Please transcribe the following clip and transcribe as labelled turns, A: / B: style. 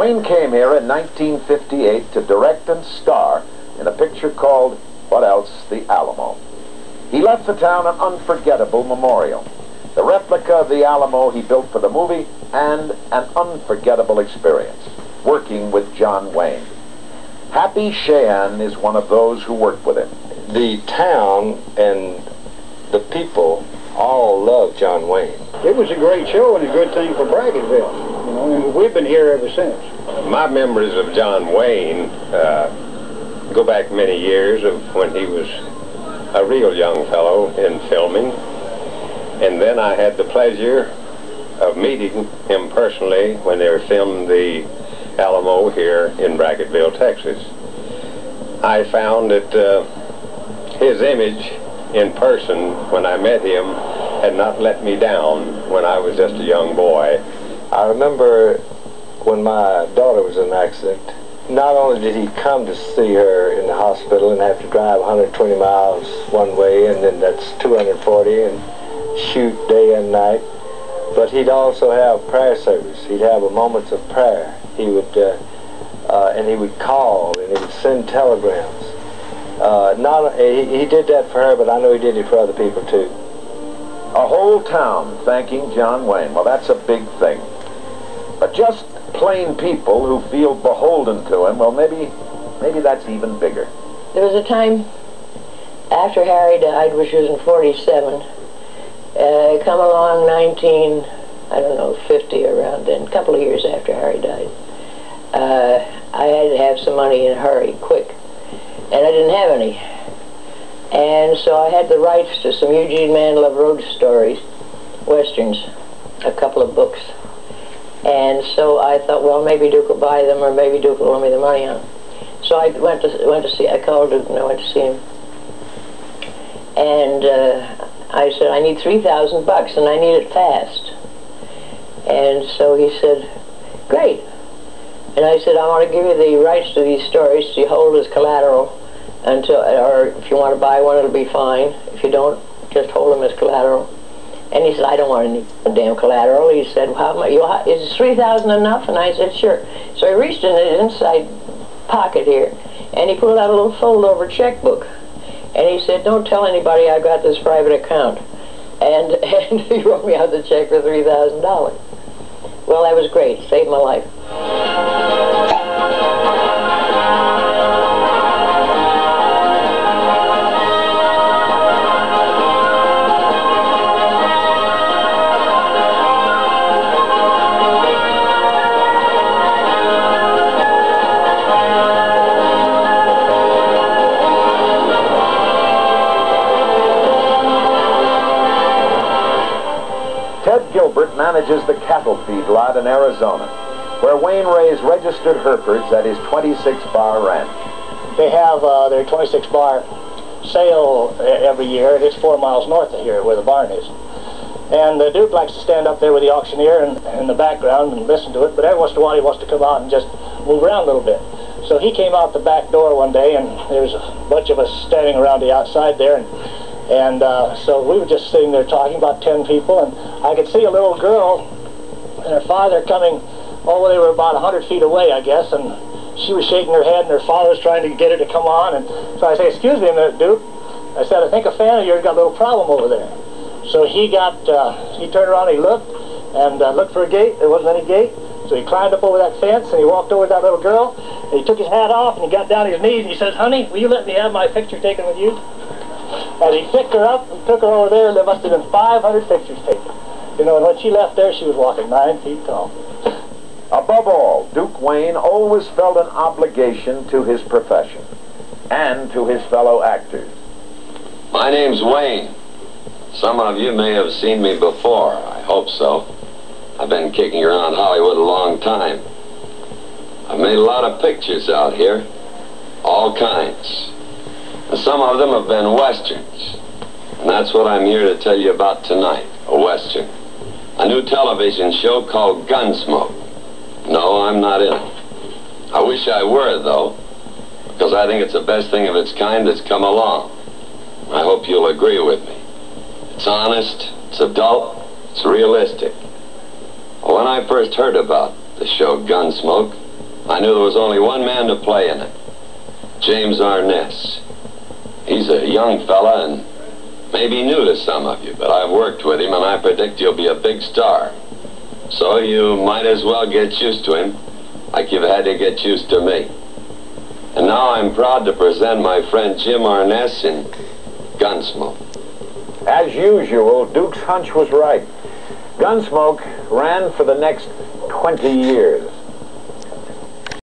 A: Wayne came here in 1958 to direct and star in a picture called, what else, The Alamo. He left the town an unforgettable memorial, the replica of the Alamo he built for the movie, and an unforgettable experience, working with John Wayne. Happy Sheehan is one of those who worked with him.
B: The town and the people all love John Wayne.
C: It was a great show and a good thing for Bracketville, you know, and we've been here ever since.
D: My memories of John Wayne go back many years of when he was a real young fellow in filming, and then I had the pleasure of meeting him personally when they were filming the Alamo here in Bracketville, Texas. I found that his image in person when I met him had not let me down when I was just a young boy.
B: I remember when my daughter was in an accident, not only did he come to see her in the hospital and have to drive 120 miles one way, and then that's 240, and shoot day and night, but he'd also have prayer service. He'd have a moments of prayer. He would, and he would call, and he would send telegrams. He did that for her, but I know he did it for other people too.
A: A whole town thanking John Wayne. Well, that's a big thing. But just plain people who feel beholden to him, well, maybe that's even bigger.
E: There was a time after Harry died, which was in 47, come along 50 around then, a couple of years after Harry died. I had to have some money in a hurry, quick, and I didn't have any. And so I had the rights to some Eugene Manlove Road stories, westerns, a couple of books. And so I thought, well, maybe Duke will buy them, or maybe Duke will lend me the money on them. So I went to see. I called Duke and I went to see him. And I said, I need $3,000 and I need it fast. And so he said, great. And I said, I want to give you the rights to these stories to hold as collateral until, or if you want to buy one, it'll be fine. If you don't, just hold them as collateral. And he said, I don't want any damn collateral. He said, well, how much? Is $3,000 enough? And I said, sure. So he reached in his inside pocket here, and he pulled out a little fold-over checkbook. And he said, don't tell anybody I got this private account. And he wrote me out the check for $3,000. Well, that was great. Saved my life.
A: Gilbert manages the cattle feedlot in Arizona, where Wayne raised registered Herefords at his 26-bar ranch.
C: They have their 26-bar sale every year, and it's 4 miles north of here where the barn is. And Duke likes to stand up there with the auctioneer in the background and listen to it, but every once in a while he wants to come out and just move around a little bit. So he came out the back door one day, and there was a bunch of us standing around the outside there, and so we were just sitting there talking, about 10 people, and I could see a little girl and her father coming, they were about 100 feet away, I guess, and she was shaking her head, and her father was trying to get her to come on, and so I said, excuse me a minute, Duke. I said, I think a fan of yours got a little problem over there. So he turned around, he looked, and looked for a gate. There wasn't any gate. So he climbed up over that fence, and he walked over to that little girl, and he took his hat off, and he got down on his knees, and he says, honey, will you let me have my picture taken with you? And he picked her up and took her over there, and there must have been 500 pictures taken. You know, and when she left there, she was walking 9 feet tall.
A: Above all, Duke Wayne always felt an obligation to his profession and to his fellow actors.
F: My name's Wayne. Some of you may have seen me before. I hope so. I've been kicking around Hollywood a long time. I've made a lot of pictures out here, all kinds. And some of them have been westerns. And that's what I'm here to tell you about tonight, a western. A new television show called Gunsmoke. No, I'm not in it. I wish I were, though, because I think it's the best thing of its kind that's come along. I hope you'll agree with me. It's honest, it's adult, it's realistic. When I first heard about the show Gunsmoke, I knew there was only one man to play in it, James Arness. He's a young fella and maybe new to some of you, but I've worked with him and I predict he'll be a big star. So you might as well get used to him like you've had to get used to me. And now I'm proud to present my friend Jim Arness in Gunsmoke.
A: As usual, Duke's hunch was right. Gunsmoke ran for the next 20 years.